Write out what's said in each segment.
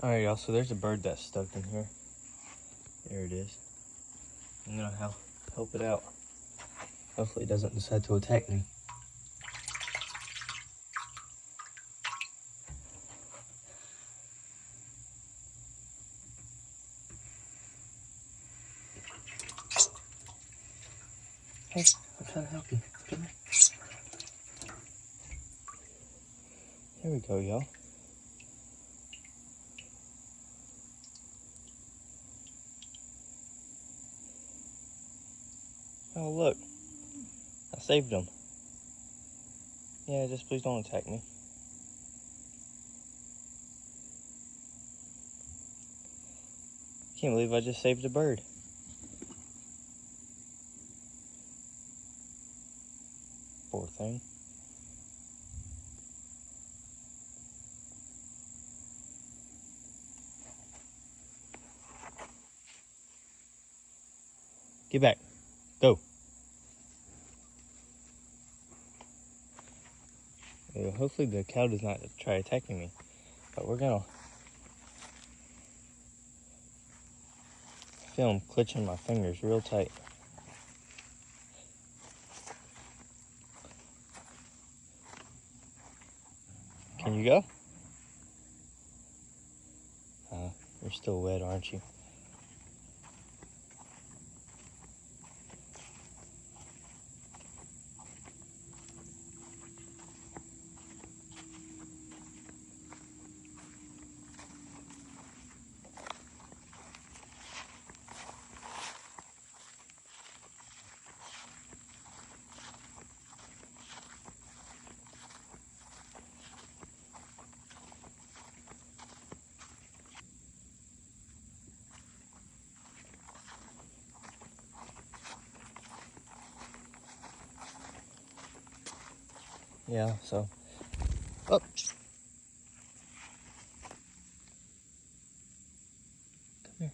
Alright, y'all, so there's a bird that's stuck in here. There it is. I'm gonna help it out. Hopefully it doesn't decide to attack me. Hey, I'm trying to help you. Come here. There we go, y'all. Oh, look. I saved him. Yeah, just please don't attack me. Can't believe I just saved a bird. Poor thing. Get back. Go. Yeah, hopefully the cow does not try attacking me. But we're gonna feel him clutching my fingers real tight. Can you go? You're still wet, aren't you? Yeah, so. Oh. Come here.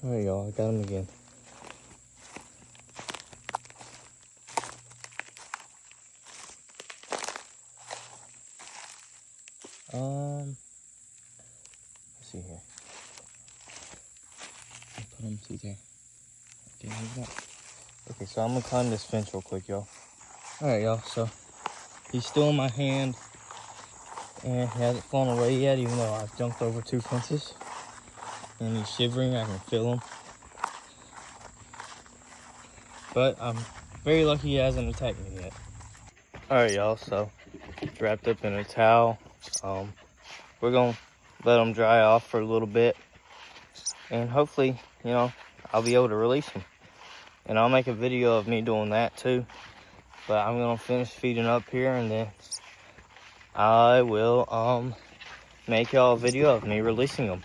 There you go, I got him again. Let's see here. I'll put him through there. Okay, he's not. Okay, so I'm gonna climb this fence real quick, y'all. Alright, y'all, so he's still in my hand and he hasn't fallen away yet, even though I've jumped over 2 fences. And he's shivering, I can feel him. But I'm very lucky he hasn't attacked me yet. Alright, y'all, so it's wrapped up in a towel. We're gonna let him dry off for a little bit. And hopefully, you know, I'll be able to release him. And I'll make a video of me doing that too. But I'm gonna finish feeding up here and then I will make y'all a video of me releasing them.